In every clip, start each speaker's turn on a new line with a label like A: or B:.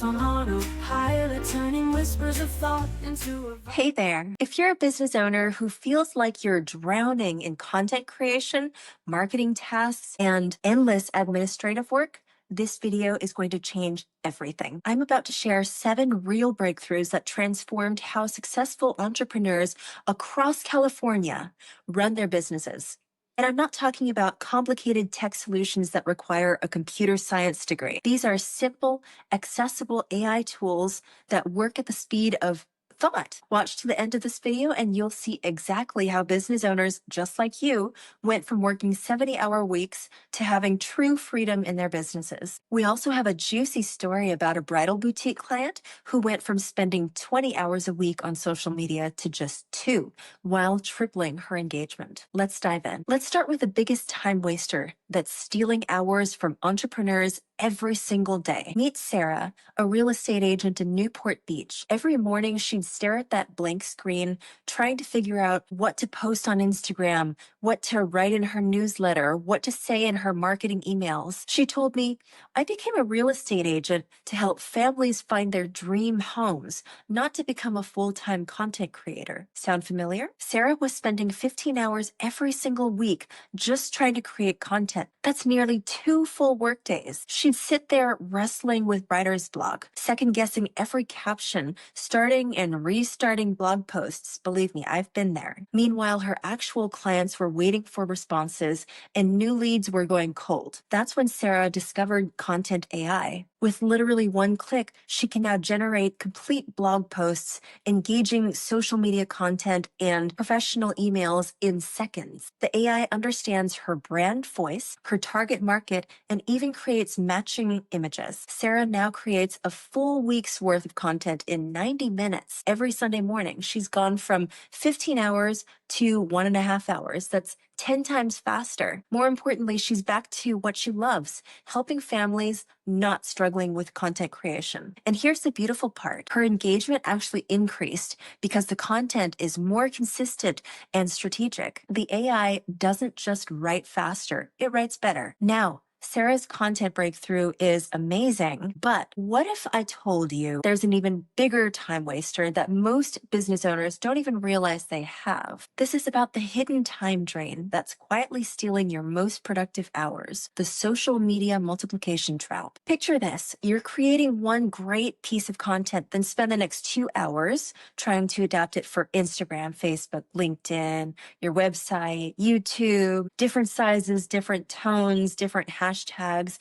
A: moments on autopilot, turning whispers of thought into a
B: Hey there. If you're a business owner who feels like you're drowning in content creation, marketing tasks, and endless administrative work, this video is going to change everything. I'm about to share 7 real breakthroughs that transformed how successful entrepreneurs across California run their businesses. And I'm not talking about complicated tech solutions that require a computer science degree. These are simple, accessible AI tools that work at the speed of thought. Watch to the end of this video and you'll see exactly how business owners just like you went from working 70-hour weeks to having true freedom in their businesses. We also have a juicy story about a bridal boutique client who went from spending 20 hours a week on social media to just 2 while tripling her engagement. Let's dive in. Let's start with the biggest time waster that's stealing hours from entrepreneurs every single day. Meet Sarah, a real estate agent in Newport Beach. Every morning, she'd stare at that blank screen, trying to figure out what to post on Instagram, what to write in her newsletter, what to say in her marketing emails. She told me, I became a real estate agent to help families find their dream homes, not to become a full-time content creator. Sound familiar? Sarah was spending 15 hours every single week just trying to create content. That's nearly 2 full workdays. She'd sit there wrestling with writer's block, second-guessing every caption, starting and restarting blog posts. Believe me, I've been there. Meanwhile, her actual clients were waiting for responses and new leads were going cold. That's when Sarah discovered Content AI. With literally 1 click, she can now generate complete blog posts, engaging social media content, and professional emails in seconds. The AI understands her brand voice, her target market, and even creates matching images. Sarah now creates a full week's worth of content in 90 minutes. Every Sunday morning, she's gone from 15 hours to 1.5 hours. That's 10 times faster. More importantly, she's back to what she loves, helping families not struggling with content creation. And here's the beautiful part. Her engagement actually increased because the content is more consistent and strategic. The AI doesn't just write faster, it writes better. Now, Sarah's content breakthrough is amazing, but what if I told you there's an even bigger time waster that most business owners don't even realize they have? This is about the hidden time drain that's quietly stealing your most productive hours, the social media multiplication trap. Picture this. You're creating one great piece of content, then spend the next 2 hours trying to adapt it for Instagram, Facebook, LinkedIn, your website, YouTube, different sizes, different tones, different hashtags.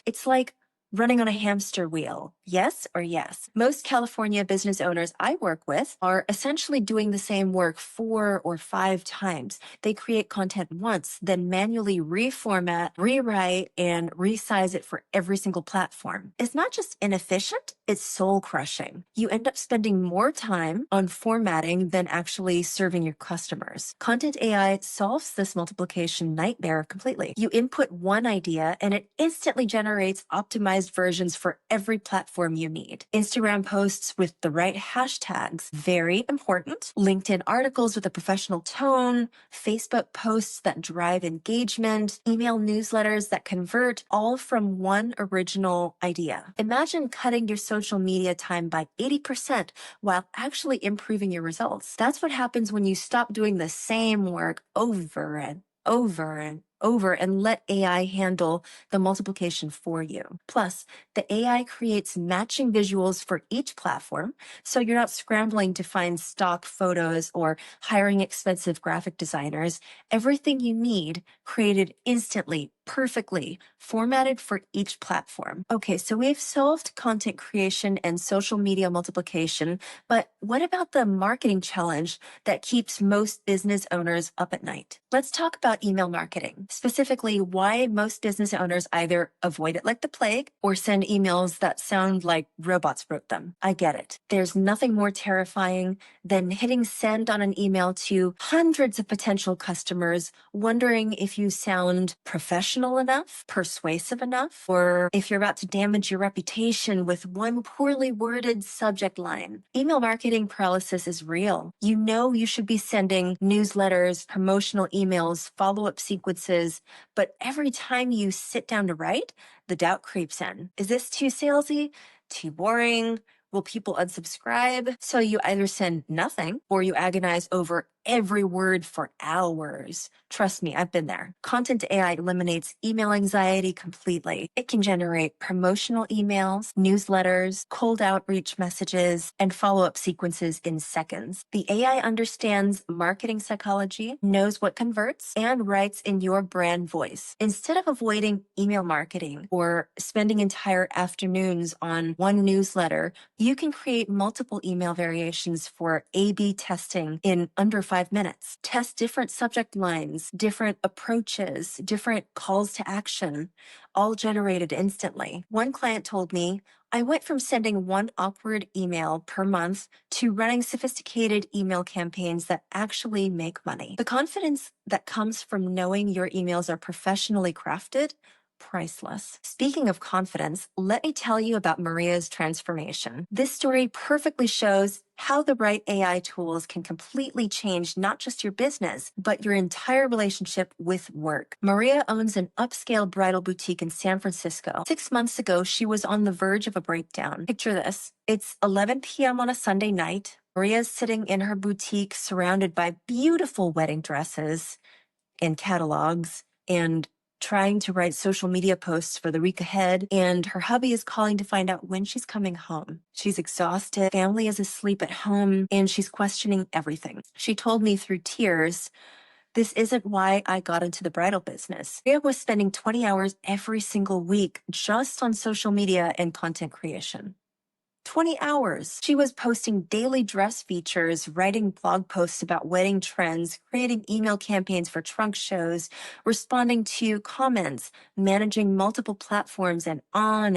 B: It's like running on a hamster wheel. Yes or yes? Most California business owners I work with are essentially doing the same work 4 or 5 times. They create content once, then manually reformat, rewrite, and resize it for every single platform. It's not just inefficient, it's soul crushing. You end up spending more time on formatting than actually serving your customers. Content AI solves this multiplication nightmare completely. You input one idea and it instantly generates optimized versions for every platform you need. Instagram posts with the right hashtags, very important. LinkedIn articles with a professional tone, Facebook posts that drive engagement, email newsletters that convert, all from one original idea. Imagine cutting your social media time by 80% while actually improving your results. That's what happens when you stop doing the same work over and over and over and let AI handle the multiplication for you. Plus, the AI creates matching visuals for each platform, so you're not scrambling to find stock photos or hiring expensive graphic designers. Everything you need created instantly, perfectly, formatted for each platform. Okay, so we've solved content creation and social media multiplication, but what about the marketing challenge that keeps most business owners up at night? Let's talk about email marketing. Specifically, why most business owners either avoid it like the plague or send emails that sound like robots wrote them. I get it. There's nothing more terrifying than hitting send on an email to hundreds of potential customers, wondering if you sound professional enough, persuasive enough, or if you're about to damage your reputation with one poorly worded subject line. Email marketing paralysis is real. You know you should be sending newsletters, promotional emails, follow-up sequences, but every time you sit down to write, the doubt creeps in. Is this too salesy? Too boring? Will people unsubscribe? So you either send nothing or you agonize over every word for hours. Trust me, I've been there. Content AI eliminates email anxiety completely. It can generate promotional emails, newsletters, cold outreach messages, and follow-up sequences in seconds. The AI understands marketing psychology, knows what converts, and writes in your brand voice. Instead of avoiding email marketing or spending entire afternoons on one newsletter, you can create multiple email variations for A/B testing in under 5 minutes. Test different subject lines, different approaches, different calls to action, all generated instantly. One client told me, I went from sending one awkward email per month to running sophisticated email campaigns that actually make money. The confidence that comes from knowing your emails are professionally crafted, priceless. Speaking of confidence, let me tell you about Maria's transformation. This story perfectly shows how the right AI tools can completely change not just your business, but your entire relationship with work. Maria owns an upscale bridal boutique in San Francisco. 6 months ago, she was on the verge of a breakdown. Picture this. It's 11 p.m. on a Sunday night. Maria's sitting in her boutique surrounded by beautiful wedding dresses and catalogs and trying to write social media posts for the week ahead, and her hubby is calling to find out when she's coming home. She's exhausted, family is asleep at home, and she's questioning everything. She told me through tears, this isn't why I got into the bridal business. Maria was spending 20 hours every single week just on social media and content creation. 20 hours. She was posting daily dress features, writing blog posts about wedding trends, creating email campaigns for trunk shows, responding to comments, managing multiple platforms, and on.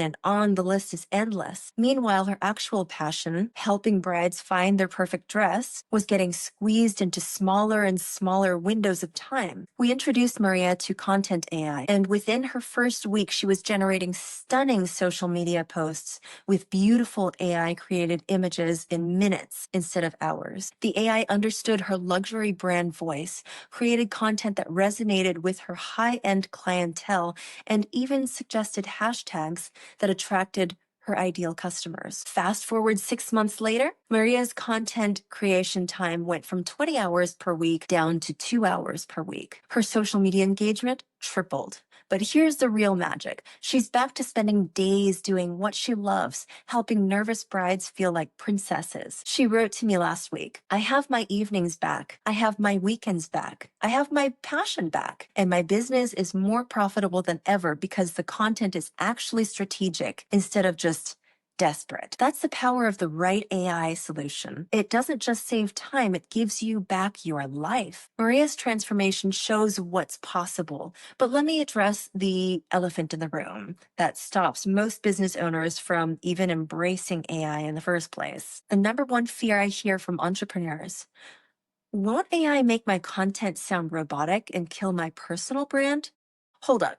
B: The list is endless. Meanwhile, her actual passion, helping brides find their perfect dress, was getting squeezed into smaller and smaller windows of time. We introduced Maria to Content AI, and within her first week, she was generating stunning social media posts with beautiful AI-created images in minutes instead of hours. The AI understood her luxury brand voice, created content that resonated with her high-end clientele, and even suggested hashtags that attracted her ideal customers. Fast forward 6 months later, Maria's content creation time went from 20 hours per week down to 2 hours per week. Her social media engagement tripled. But here's the real magic. She's back to spending days doing what she loves, helping nervous brides feel like princesses. She wrote to me last week, I have my evenings back. I have my weekends back. I have my passion back. And my business is more profitable than ever because the content is actually strategic instead of just desperate. That's the power of the right AI solution. It doesn't just save time, it gives you back your life. Maria's transformation shows what's possible, but let me address the elephant in the room that stops most business owners from even embracing AI in the first place. The number one fear I hear from entrepreneurs: won't AI make my content sound robotic and kill my personal brand? Hold up.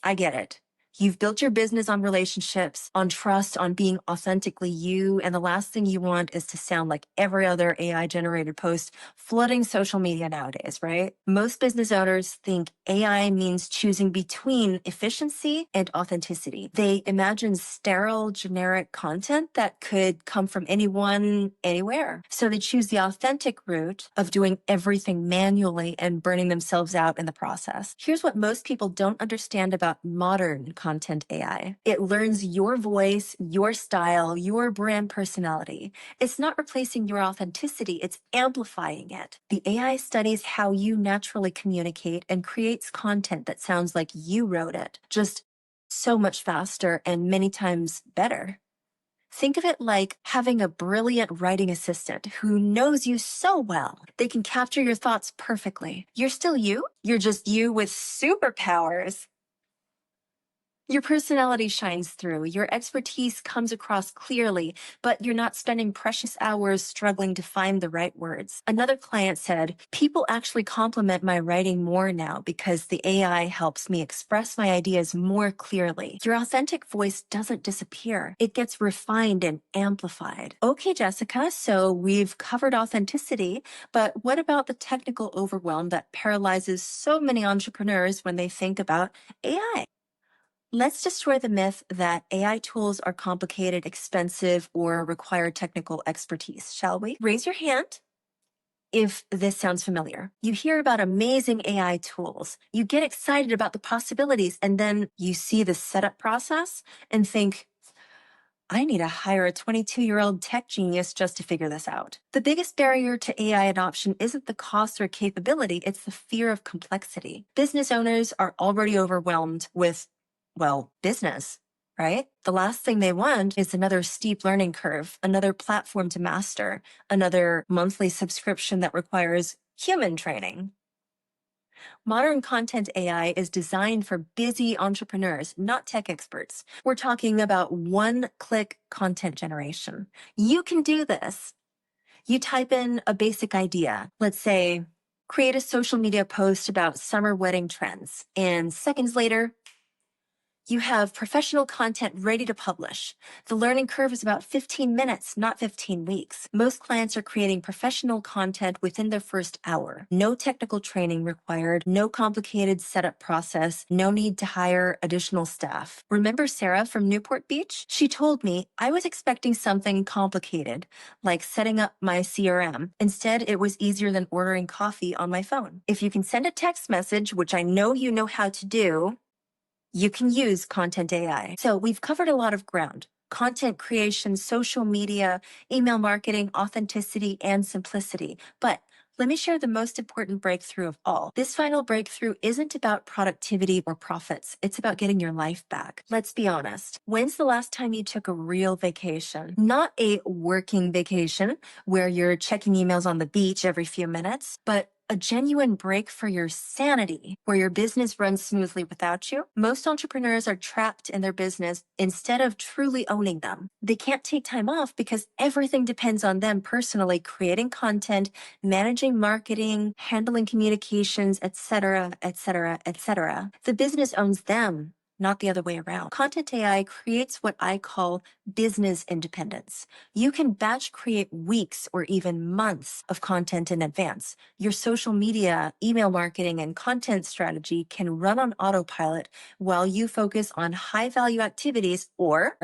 B: I get it. You've built your business on relationships, on trust, on being authentically you, and the last thing you want is to sound like every other AI-generated post flooding social media nowadays, right? Most business owners think AI means choosing between efficiency and authenticity. They imagine sterile, generic content that could come from anyone, anywhere. So they choose the authentic route of doing everything manually and burning themselves out in the process. Here's what most people don't understand about modern content AI. It learns your voice, your style, your brand personality. It's not replacing your authenticity, it's amplifying it. The AI studies how you naturally communicate and creates content that sounds like you wrote it, just so much faster and many times better. Think of it like having a brilliant writing assistant who knows you so well. They can capture your thoughts perfectly. You're still you. You're just you with superpowers. Your personality shines through, your expertise comes across clearly, but you're not spending precious hours struggling to find the right words. Another client said, people actually compliment my writing more now because the AI helps me express my ideas more clearly. Your authentic voice doesn't disappear. It gets refined and amplified. Okay, Jessica, so we've covered authenticity, but what about the technical overwhelm that paralyzes so many entrepreneurs when they think about AI? Let's destroy the myth that AI tools are complicated, expensive, or require technical expertise, shall we? Raise your hand if this sounds familiar. You hear about amazing AI tools, you get excited about the possibilities, and then you see the setup process and think, I need to hire a 22-year-old tech genius just to figure this out. The biggest barrier to AI adoption isn't the cost or capability, it's the fear of complexity. Business owners are already overwhelmed with, well, business, right? The last thing they want is another steep learning curve, another platform to master, another monthly subscription that requires human training. Modern content AI is designed for busy entrepreneurs, not tech experts. We're talking about one-click content generation. You can do this. You type in a basic idea, let's say, create a social media post about summer wedding trends, and seconds later, you have professional content ready to publish. The learning curve is about 15 minutes, not 15 weeks. Most clients are creating professional content within their first hour. No technical training required, no complicated setup process, no need to hire additional staff. Remember Sarah from Newport Beach? She told me I was expecting something complicated, like setting up my CRM. Instead, it was easier than ordering coffee on my phone. If you can send a text message, which I know you know how to do, you can use Content AI. So we've covered a lot of ground: content creation, social media, email marketing, authenticity, and simplicity. But let me share the most important breakthrough of all. This final breakthrough isn't about productivity or profits. It's about getting your life back. Let's be honest. When's the last time you took a real vacation? Not a working vacation where you're checking emails on the beach every few minutes, but a genuine break for your sanity, where your business runs smoothly without you. Most entrepreneurs are trapped in their business instead of truly owning them. They can't take time off because everything depends on them personally, creating content, managing marketing, handling communications, etc., etc., etc. The business owns them, not the other way around. Content AI creates what I call business independence. You can batch create weeks or even months of content in advance. Your social media, email marketing, and content strategy can run on autopilot while you focus on high-value activities, or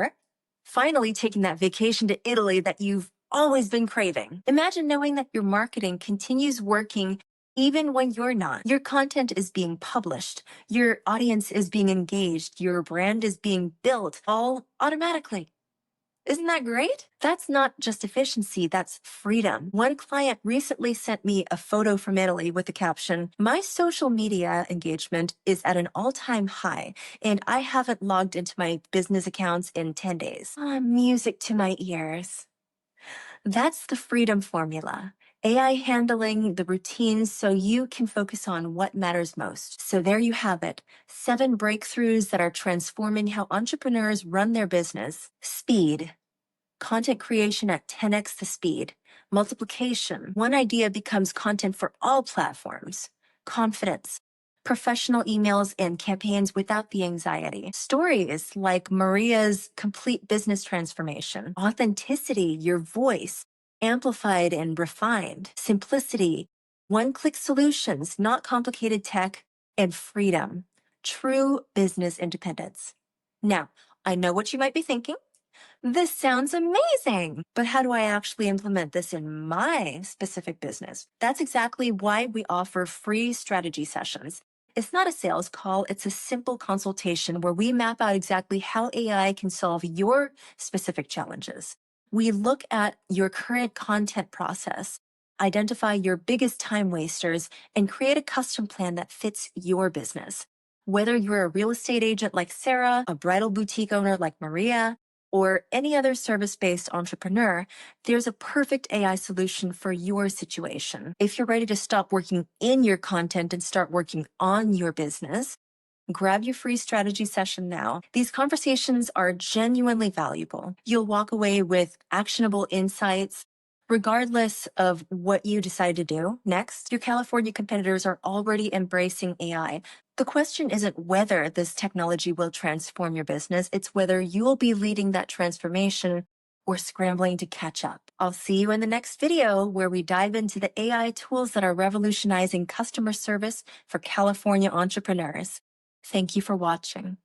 B: finally taking that vacation to Italy that you've always been craving. Imagine knowing that your marketing continues working even when you're not. Your content is being published, your audience is being engaged, your brand is being built, all automatically. Isn't that great? That's not just efficiency, that's freedom. One client recently sent me a photo from Italy with the caption, "My social media engagement is at an all-time high, and I haven't logged into my business accounts in 10 days. Music to my ears. That's the freedom formula. AI handling the routines so you can focus on what matters most. So there you have it. 7 breakthroughs that are transforming how entrepreneurs run their business. Speed. Content creation at 10x the speed. Multiplication. One idea becomes content for all platforms. Confidence. Professional emails and campaigns without the anxiety. Stories like Maria's complete business transformation. Authenticity, your voice, amplified and refined. Simplicity, one-click solutions, not complicated tech. And freedom, true business independence. Now, I know what you might be thinking. This sounds amazing, but how do I actually implement this in my specific business? That's exactly why we offer free strategy sessions. It's not a sales call, it's a simple consultation where we map out exactly how AI can solve your specific challenges. We look at your current content process, identify your biggest time wasters, and create a custom plan that fits your business. Whether you're a real estate agent like Sarah, a bridal boutique owner like Maria, or any other service-based entrepreneur, there's a perfect AI solution for your situation. If you're ready to stop working in your content and start working on your business, grab your free strategy session now. These conversations are genuinely valuable. You'll walk away with actionable insights. Regardless of what you decide to do next, your California competitors are already embracing AI. The question isn't whether this technology will transform your business, it's whether you'll be leading that transformation or scrambling to catch up. I'll see you in the next video where we dive into the AI tools that are revolutionizing customer service for California entrepreneurs. Thank you for watching.